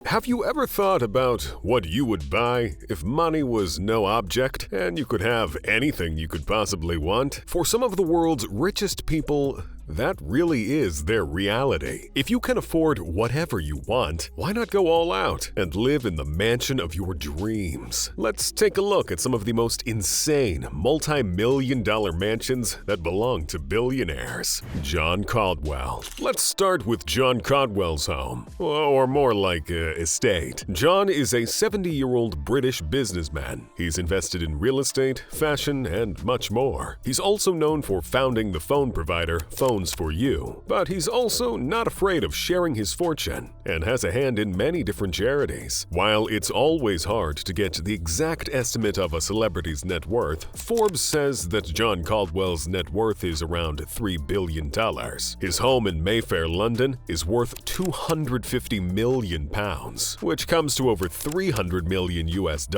Have you ever thought about what you would buy if money was no object and you could have anything you could possibly want? For some of the world's richest people, that really is their reality. If you can afford whatever you want, why not go all out and live in the mansion of your dreams? Let's take a look at some of the most insane multi-million-dollar mansions that belong to billionaires. John Caldwell. Let's start with John Caldwell's home, or more like estate. John is a 70-year-old British businessman. He's invested in real estate, fashion, and much more. He's also known for founding the phone provider Phones for You, but he's also not afraid of sharing his fortune and has a hand in many different charities. While it's always hard to get the exact estimate of a celebrity's net worth, Forbes says that John Caldwell's net worth is around $3 billion. His home in Mayfair, London is worth £250 million, which comes to over $300 million US.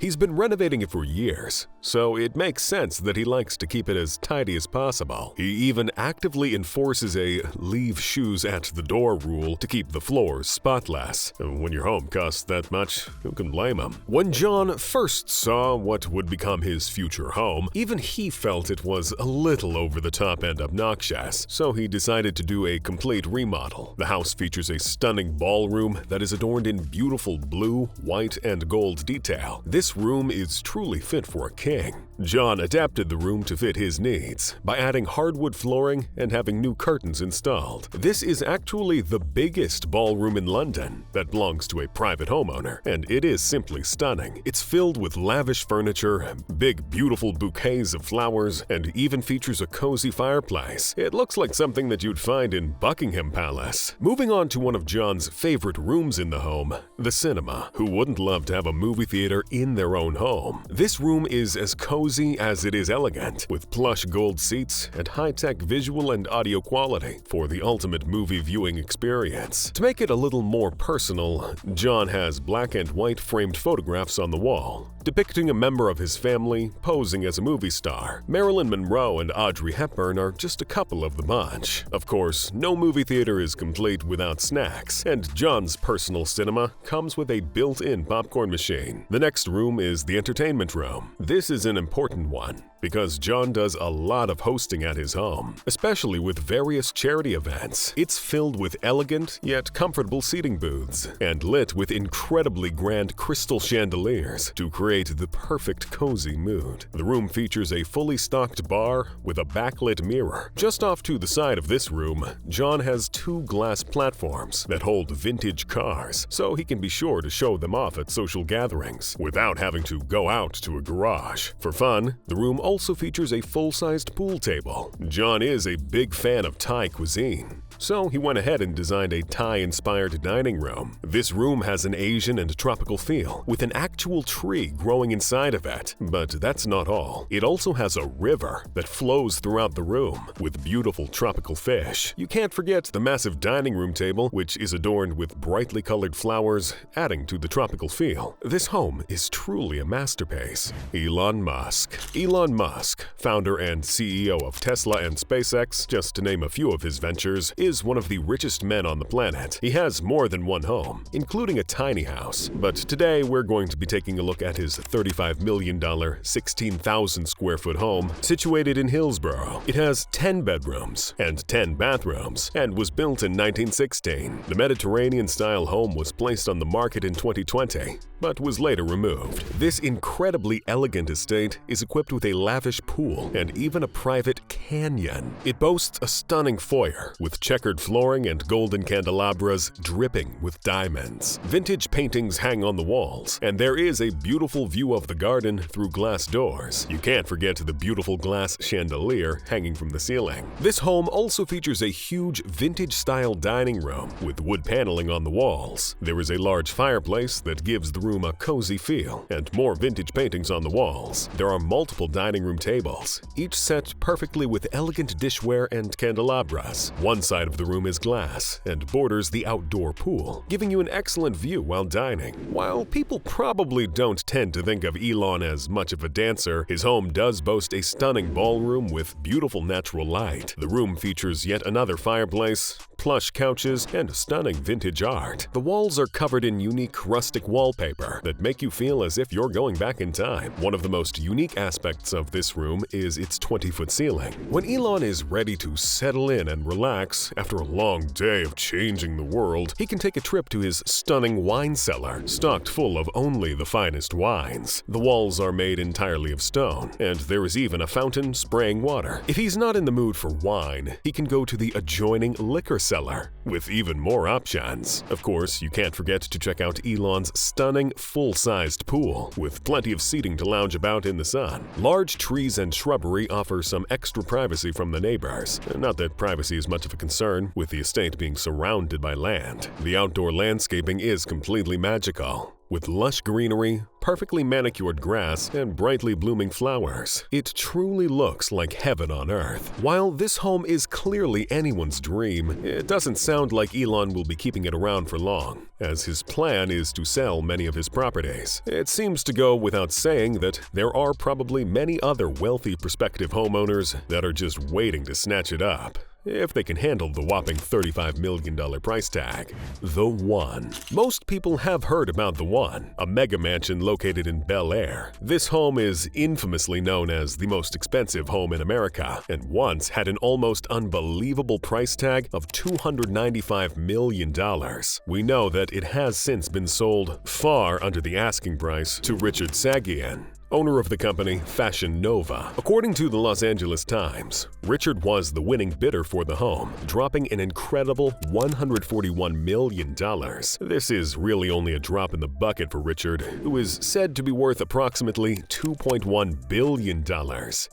He's been renovating it for years, so it makes sense that he likes to keep it as tidy as possible. He even actively enforces a leave shoes at the door rule to keep the floors spotless. When your home costs that much, who can blame him? When John first saw what would become his future home, even he felt it was a little over the top and obnoxious, so he decided to do a complete remodel. The house features a stunning ballroom that is adorned in beautiful blue, white, and gold detail. This room is truly fit for a king. John adapted the room to fit his needs by adding hardwood flooring and having new curtains installed. This is actually the biggest ballroom in London that belongs to a private homeowner, and it is simply stunning. It's filled with lavish furniture, big beautiful bouquets of flowers, and even features a cozy fireplace. It looks like something that you'd find in Buckingham Palace. Moving on to one of John's favorite rooms in the home, the cinema. Who wouldn't love to have a movie theater in their own home? This room is as cozy as it is elegant, with plush gold seats and high-tech visual and audio quality for the ultimate movie viewing experience. To make it a little more personal, John has black and white framed photographs on the wall, depicting a member of his family posing as a movie star. Marilyn Monroe and Audrey Hepburn are just a couple of the bunch. Of course, no movie theater is complete without snacks, and John's personal cinema comes with a built-in popcorn machine. The next room is the entertainment room. This is an important one because John does a lot of hosting at his home, especially with various charity events. It's filled with elegant yet comfortable seating booths and lit with incredibly grand crystal chandeliers to create the perfect cozy mood. The room features a fully stocked bar with a backlit mirror. Just off to the side of this room, John has two glass platforms that hold vintage cars, so he can be sure to show them off at social gatherings without having to go out to a garage. For fun, the room also features a full-sized pool table. John is a big fan of Thai cuisine, so he went ahead and designed a Thai-inspired dining room. This room has an Asian and tropical feel, with an actual tree growing inside of it. But that's not all. It also has a river that flows throughout the room, with beautiful tropical fish. You can't forget the massive dining room table, which is adorned with brightly colored flowers, adding to the tropical feel. This home is truly a masterpiece. Elon Musk. Elon Musk, founder and CEO of Tesla and SpaceX, just to name a few of his ventures, is one of the richest men on the planet. He has more than one home, including a tiny house. But today we're going to be taking a look at his $35 million, 16,000 square foot home situated in Hillsborough. It has 10 bedrooms and 10 bathrooms and was built in 1916. The Mediterranean-style home was placed on the market in 2020, but was later removed. This incredibly elegant estate is equipped with a lavish pool and even a private canyon. It boasts a stunning foyer with checkered flooring and golden candelabras dripping with diamonds. Vintage paintings hang on the walls, and there is a beautiful view of the garden through glass doors. You can't forget the beautiful glass chandelier hanging from the ceiling. This home also features a huge vintage-style dining room with wood paneling on the walls. There is a large fireplace that gives the room room a cozy feel and more vintage paintings on the walls. There are multiple dining room tables, each set perfectly with elegant dishware and candelabras. One side of the room is glass and borders the outdoor pool, giving you an excellent view while dining. While people probably don't tend to think of Elon as much of a dancer, his home does boast a stunning ballroom with beautiful natural light. The room features yet another fireplace, plush couches, and stunning vintage art. The walls are covered in unique rustic wallpaper that make you feel as if you're going back in time. One of the most unique aspects of this room is its 20-foot ceiling. When Elon is ready to settle in and relax after a long day of changing the world, he can take a trip to his stunning wine cellar, stocked full of only the finest wines. The walls are made entirely of stone, and there is even a fountain spraying water. If he's not in the mood for wine, he can go to the adjoining liquor cellar, with even more options. Of course, you can't forget to check out Elon's stunning, full-sized pool, with plenty of seating to lounge about in the sun. Large trees and shrubbery offer some extra privacy from the neighbors. Not that privacy is much of a concern, with the estate being surrounded by land. The outdoor landscaping is completely magical, with lush greenery, perfectly manicured grass, and brightly blooming flowers. It truly looks like heaven on earth. While this home is clearly anyone's dream, it doesn't sound like Elon will be keeping it around for long, as his plan is to sell many of his properties. It seems to go without saying that there are probably many other wealthy prospective homeowners that are just waiting to snatch it up, if they can handle the whopping $35 million price tag. The One. Most people have heard about The One, a mega mansion located in Bel Air. This home is infamously known as the most expensive home in America, and once had an almost unbelievable price tag of $295 million. We know that it has since been sold far under the asking price to Richard Sagian, owner of the company Fashion Nova. According to the Los Angeles Times, Richard was the winning bidder for the home, dropping an incredible $141 million. This is really only a drop in the bucket for Richard, who is said to be worth approximately $2.1 billion.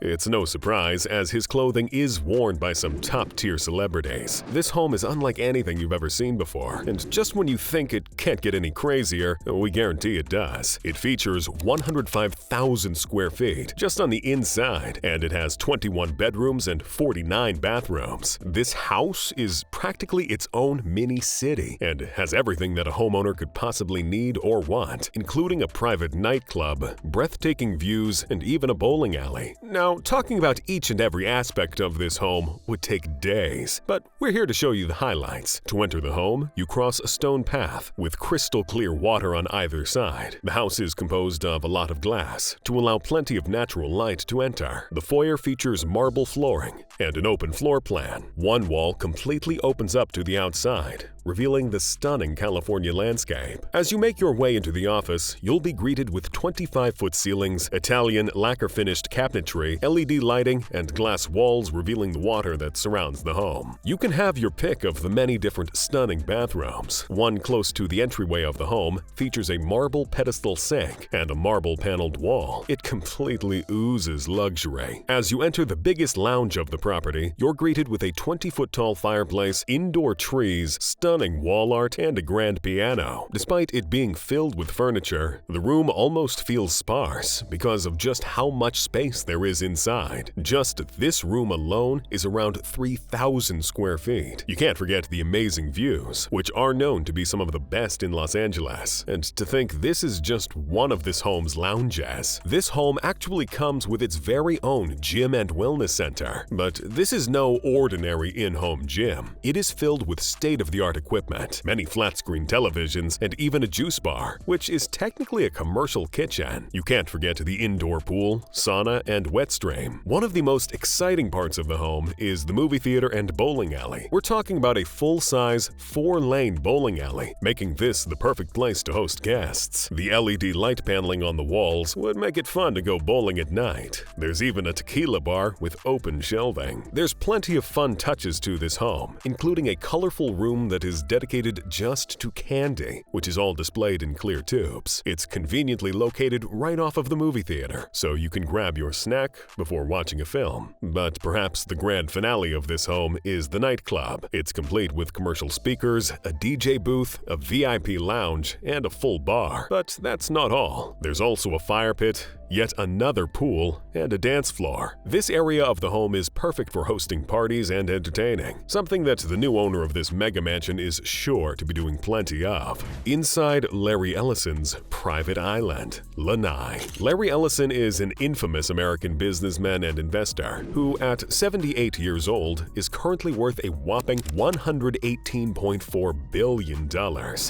It's no surprise, as his clothing is worn by some top-tier celebrities. This home is unlike anything you've ever seen before, and just when you think it can't get any crazier, we guarantee it does. It features 105,000 square feet just on the inside, and it has 21 bedrooms and 49 bathrooms. This house is practically its own mini city and has everything that a homeowner could possibly need or want, including a private nightclub, breathtaking views, and even a bowling alley. Now, talking about each and every aspect of this home would take days, but we're here to show you the highlights. To enter the home, you cross a stone path with crystal clear water on either side. The house is composed of a lot of glass to allow plenty of natural light to enter. The foyer features marble flooring and an open floor plan. One wall completely opens up to the outside, revealing the stunning California landscape. As you make your way into the office, you'll be greeted with 25-foot ceilings, Italian lacquer-finished cabinetry, LED lighting, and glass walls revealing the water that surrounds the home. You can have your pick of the many different stunning bathrooms. One close to the entryway of the home features a marble pedestal sink and a marble-paneled wall. It completely oozes luxury. As you enter the biggest lounge of the property, you're greeted with a 20-foot-tall fireplace, indoor trees, stunning wall art, and a grand piano. Despite it being filled with furniture, the room almost feels sparse because of just how much space there is inside. Just this room alone is around 3,000 square feet. You can't forget the amazing views, which are known to be some of the best in Los Angeles. And to think this is just one of this home's lounges. This home actually comes with its very own gym and wellness center. But this is no ordinary in-home gym. It is filled with state-of-the-art equipment, many flat-screen televisions, and even a juice bar, which is technically a commercial kitchen. You can't forget the indoor pool, sauna, and wet stream. One of the most exciting parts of the home is the movie theater and bowling alley. We're talking about a full-size, 4-lane bowling alley, making this the perfect place to host guests. The LED light paneling on the walls would would make it fun to go bowling at night. There's even a tequila bar with open shelving. There's plenty of fun touches to this home, including a colorful room that is dedicated just to candy, which is all displayed in clear tubes. It's conveniently located right off of the movie theater, so you can grab your snack before watching a film. But perhaps the grand finale of this home is the nightclub. It's complete with commercial speakers, a DJ booth, a VIP lounge, and a full bar. But that's not all. There's also a fire pit, yet another pool, and a dance floor. This area of the home is perfect for hosting parties and entertaining, something that the new owner of this mega mansion is sure to be doing plenty of. Inside Larry Ellison's private island, Lanai. Larry Ellison is an infamous American businessman and investor who, at 78 years old, is currently worth a whopping $118.4 billion.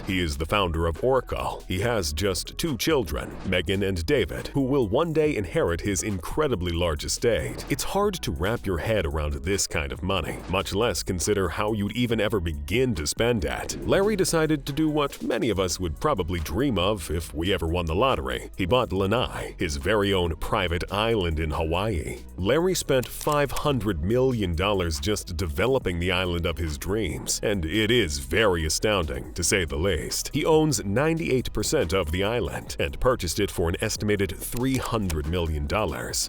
He is the founder of Oracle. He has just 2 children, Megan and David, who will one day inherit his incredibly large estate. It's hard to wrap your head around this kind of money, much less consider how you'd even ever begin to spend it. Larry decided to do what many of us would probably dream of if we ever won the lottery. He bought Lanai, his very own private island in Hawaii. Larry spent $500 million just developing the island of his dreams, and it is very astounding, to say the least. He owns 98% of the island and purchased it for an estimated $300 million.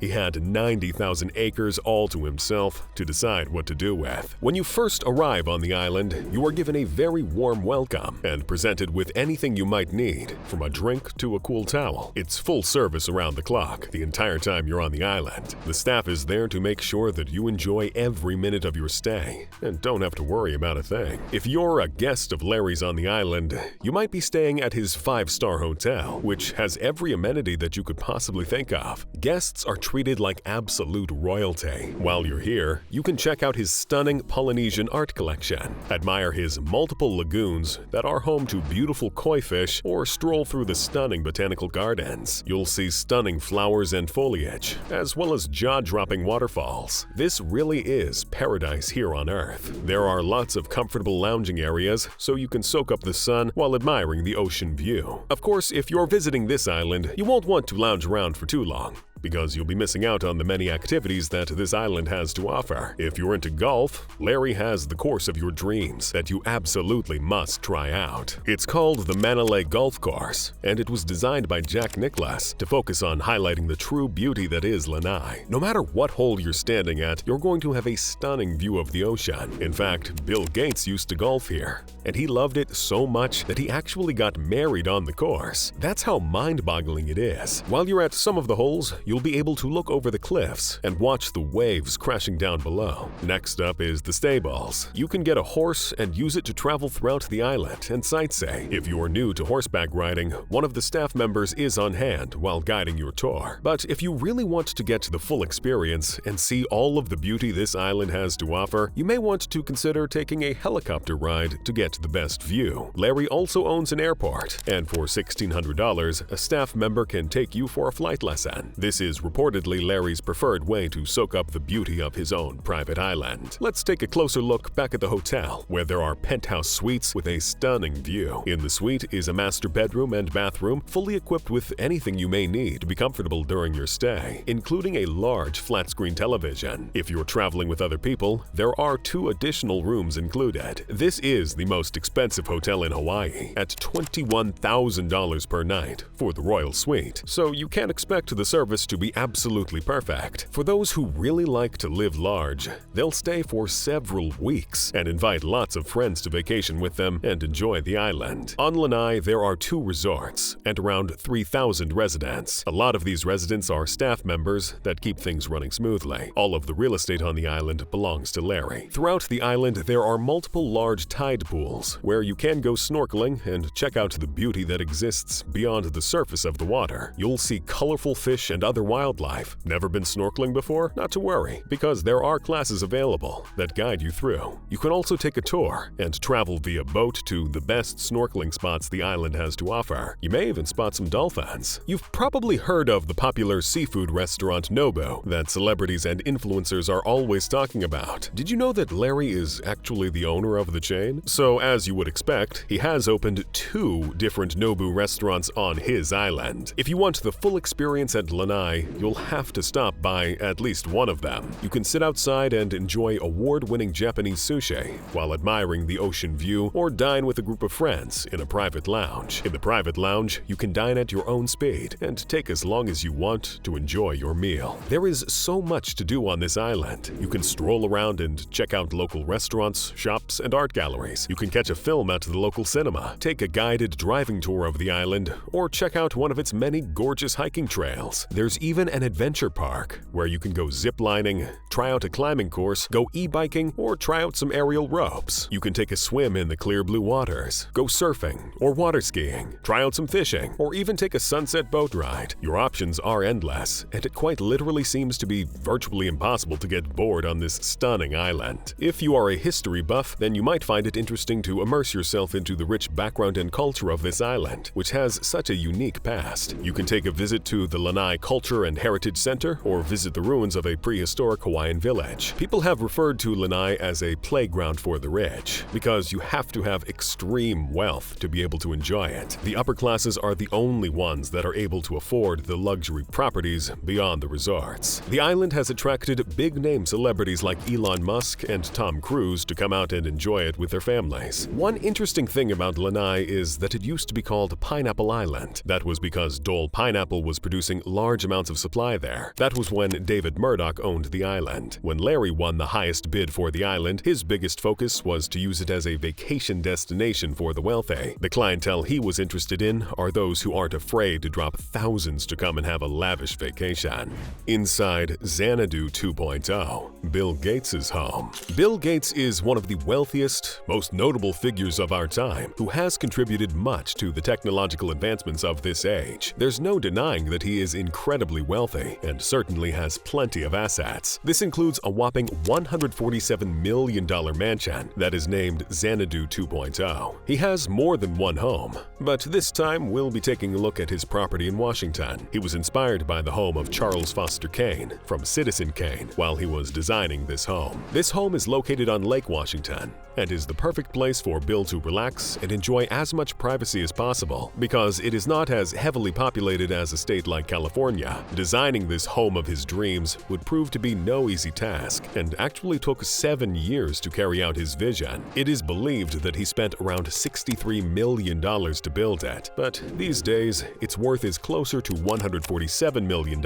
He had 90,000 acres all to himself to decide what to do with. When you first arrive on the island, you are given a very warm welcome and presented with anything you might need, from a drink to a cool towel. It's full service around the clock the entire time you're on the island. The staff is there to make sure that you enjoy every minute of your stay and don't have to worry about a thing. If you're a guest of Larry's on the island, you might be staying at his 5-star hotel, which has every amenity that you could possibly think of. Guests are treated like absolute royalty. While you're here, you can check out his stunning Polynesian art collection, admire his multiple lagoons that are home to beautiful koi fish, or stroll through the stunning botanical gardens. You'll see stunning flowers and foliage, as well as jaw-dropping waterfalls. This really is paradise here on Earth. There are lots of comfortable lounging areas, so you can soak up the sun while admiring the ocean view. Of course, if you're visiting this island, you won't want to lounge around for too long, because you'll be missing out on the many activities that this island has to offer. If you're into golf, Larry has the course of your dreams that you absolutely must try out. It's called the Manalay Golf Course, and it was designed by Jack Nicklaus to focus on highlighting the true beauty that is Lanai. No matter what hole you're standing at, you're going to have a stunning view of the ocean. In fact, Bill Gates used to golf here, and he loved it so much that he actually got married on the course. That's how mind-boggling it is. While you're at some of the holes, you'll be able to look over the cliffs and watch the waves crashing down below. Next up is the stables. You can get a horse and use it to travel throughout the island and sightsee. If you are new to horseback riding, one of the staff members is on hand while guiding your tour. But if you really want to get the full experience and see all of the beauty this island has to offer, you may want to consider taking a helicopter ride to get the best view. Larry also owns an airport, and for $1,600, a staff member can take you for a flight lesson. This is reportedly Larry's preferred way to soak up the beauty of his own private island. Let's take a closer look back at the hotel, where there are penthouse suites with a stunning view. In the suite is a master bedroom and bathroom, fully equipped with anything you may need to be comfortable during your stay, including a large flat-screen television. If you're traveling with other people, there are 2 additional rooms included. This is the most expensive hotel in Hawaii, at $21,000 per night for the Royal Suite, so you can't expect the service to be absolutely perfect. For those who really like to live large, they'll stay for several weeks and invite lots of friends to vacation with them and enjoy the island. On Lanai, there are 2 resorts and around 3,000 residents. A lot of these residents are staff members that keep things running smoothly. All of the real estate on the island belongs to Larry. Throughout the island, there are multiple large tide pools where you can go snorkeling and check out the beauty that exists beyond the surface of the water. You'll see colorful fish and other other wildlife. Never been snorkeling before? Not to worry, because there are classes available that guide you through. You can also take a tour and travel via boat to the best snorkeling spots the island has to offer. You may even spot some dolphins. You've probably heard of the popular seafood restaurant Nobu that celebrities and influencers are always talking about. Did you know that Larry is actually the owner of the chain? So, as you would expect, he has opened 2 different Nobu restaurants on his island. If you want the full experience at Lanai, you'll have to stop by at least one of them. You can sit outside and enjoy award-winning Japanese sushi while admiring the ocean view, or dine with a group of friends in a private lounge. In the private lounge, you can dine at your own speed and take as long as you want to enjoy your meal. There is so much to do on this island. You can stroll around and check out local restaurants, shops, and art galleries. You can catch a film at the local cinema, take a guided driving tour of the island, or check out one of its many gorgeous hiking trails. There's even an adventure park where you can go zip-lining, try out a climbing course, go e-biking, or try out some aerial ropes. You can take a swim in the clear blue waters, go surfing or water skiing, try out some fishing, or even take a sunset boat ride. Your options are endless, and it quite literally seems to be virtually impossible to get bored on this stunning island. If you are a history buff, then you might find it interesting to immerse yourself into the rich background and culture of this island, which has such a unique past. You can take a visit to the Lanai Culture and Heritage Center or visit the ruins of a prehistoric Hawaiian village. People have referred to Lanai as a playground for the rich because you have to have extreme wealth to be able to enjoy it. The upper classes are the only ones that are able to afford the luxury properties beyond the resorts. The island has attracted big-name celebrities like Elon Musk and Tom Cruise to come out and enjoy it with their families. One interesting thing about Lanai is that it used to be called Pineapple Island. That was because Dole Pineapple was producing large amounts of supply there. That was when David Murdoch owned the island. When Larry won the highest bid for the island, his biggest focus was to use it as a vacation destination for the wealthy. The clientele he was interested in are those who aren't afraid to drop thousands to come and have a lavish vacation. Inside Xanadu 2.0, Bill Gates' home. Bill Gates is one of the wealthiest, most notable figures of our time who has contributed much to the technological advancements of this age. There's no denying that he is incredibly wealthy and certainly has plenty of assets. This includes a whopping $147 million mansion that is named Xanadu 2.0. He has more than one home, but this time we'll be taking a look at his property in Washington. He was inspired by the home of Charles Foster Kane from Citizen Kane while he was designing this home. This home is located on Lake Washington and is the perfect place for Bill to relax and enjoy as much privacy as possible because it is not as heavily populated as a state like California. Designing this home of his dreams would prove to be no easy task and actually took 7 years to carry out his vision. It is believed that he spent around $63 million to build it, but these days its worth is closer to $147 million.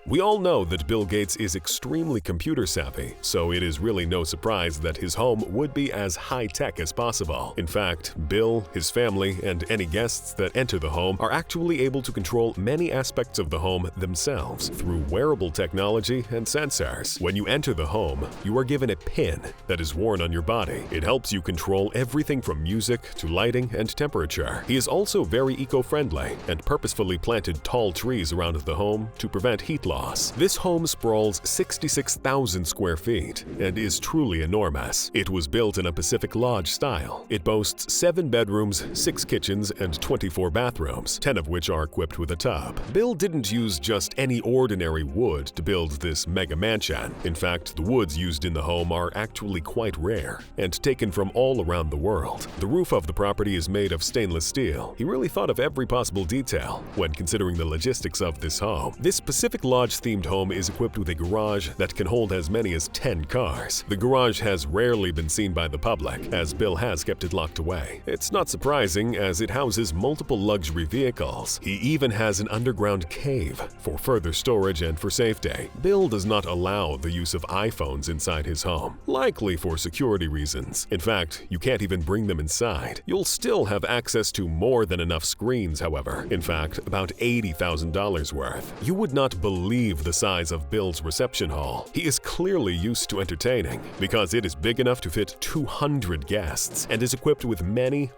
We all know that Bill Gates is extremely computer savvy, so it is really no surprise that his home would be as high-tech as possible. In fact, Bill, his family, and any guests that enter the home are actually able to control many aspects of the home themselves through wearable technology and sensors. When you enter the home, you are given a pin that is worn on your body. It helps you control everything from music to lighting and temperature. He is also very eco-friendly and purposefully planted tall trees around the home to prevent heat loss. This home sprawls 66,000 square feet and is truly enormous. It was built in a Pacific Lodge style. It boasts 7 bedrooms, 6 kitchens, and 24 bathrooms, 10 of which are equipped with a tub. Bill didn't use just any ordinary wood to build this mega mansion. In fact, the woods used in the home are actually quite rare and taken from all around the world. The roof of the property is made of stainless steel. He really thought of every possible detail when considering the logistics of this home. This Pacific Lodge-themed home is equipped with a garage that can hold as many as 10 cars. The garage has rarely been seen by the public, as Bill has kept it locked away. It's not surprising, as it houses multiple luxury vehicles. He even has an underground cave for further storage and for safety. Bill does not allow the use of iPhones inside his home, likely for security reasons. In fact, you can't even bring them inside. You'll still have access to more than enough screens, however. In fact, about $80,000 worth. You would not believe the size of Bill's reception hall. He is clearly used to entertaining because it is big enough to fit 200 guests and is equipped with many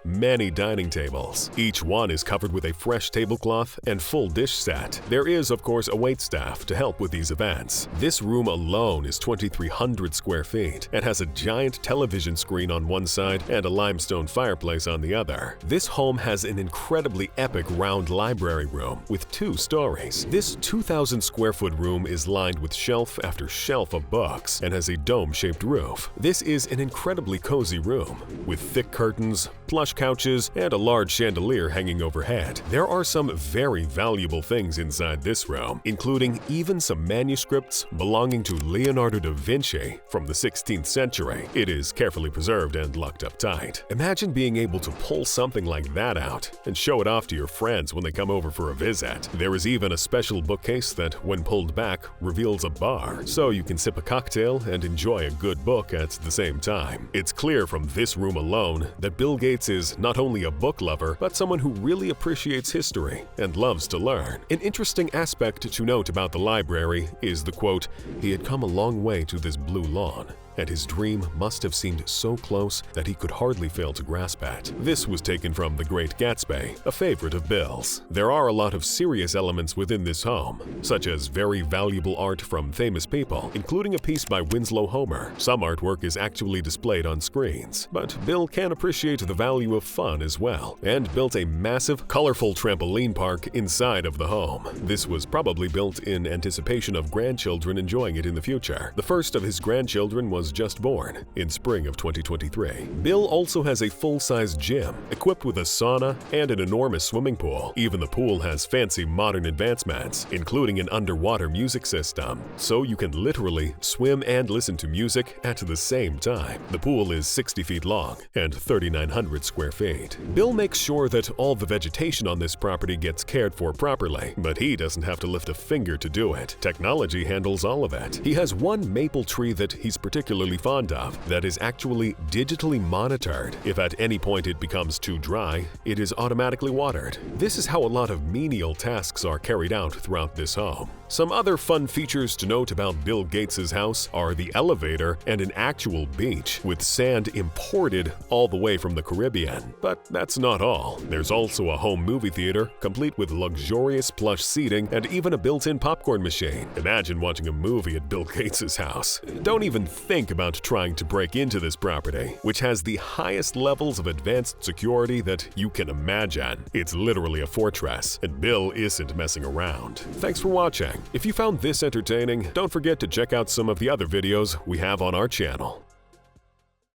dining tables. Each one is covered with a fresh tablecloth and full dish set. There is of course, a waitstaff to help with these events. This room alone is 2,300 square feet and has a giant television screen on one side and a limestone fireplace on the other. This home has an incredibly epic round library room with 2 stories. This 2,000 square foot room is lined with shelf after shelf of books and has a dome-shaped roof. This is an incredibly cozy room with thick curtains, plush couches, and a large chandelier hanging overhead. There are some very valuable things inside this room, including even some manuscripts belonging to Leonardo da Vinci from the 16th century. It is carefully preserved and locked up tight. Imagine being able to pull something like that out and show it off to your friends when they come over for a visit. There is even a special bookcase that, when pulled back, reveals a bar, so you can sip a cocktail and enjoy a good book at the same time. It's clear from this room alone that Bill Gates is not only a book lover, but someone who really appreciates history and loves to learn. An interesting aspect to note about the library is the quote, "He had come a long way to this blue lawn, and his dream must have seemed so close that he could hardly fail to grasp at." This was taken from The Great Gatsby, a favorite of Bill's. There are a lot of serious elements within this home, such as very valuable art from famous people, including a piece by Winslow Homer. Some artwork is actually displayed on screens, but Bill can appreciate the value of fun as well, and built a massive, colorful trampoline park inside of the home. This was probably built in anticipation of grandchildren enjoying it in the future. The first of his grandchildren was just born in spring of 2023. Bill also has a full-size gym equipped with a sauna and an enormous swimming pool. Even the pool has fancy modern advancements, including an underwater music system, so you can literally swim and listen to music at the same time. The pool is 60 feet long and 3,900 square feet. Bill makes sure that all the vegetation on this property gets cared for properly, but he doesn't have to lift a finger to do it. Technology handles all of it. He has one maple tree that he's particularly fond of that is actually digitally monitored. If at any point it becomes too dry, it is automatically watered. This is how a lot of menial tasks are carried out throughout this home. Some other fun features to note about Bill Gates' house are the elevator and an actual beach with sand imported all the way from the Caribbean. But that's not all. There's also a home movie theater complete with luxurious plush seating and even a built-in popcorn machine. Imagine watching a movie at Bill Gates' house. Don't even think about trying to break into this property, which has the highest levels of advanced security that you can imagine. It's literally a fortress, and Bill isn't messing around. Thanks for watching. If you found this entertaining, don't forget to check out some of the other videos we have on our channel.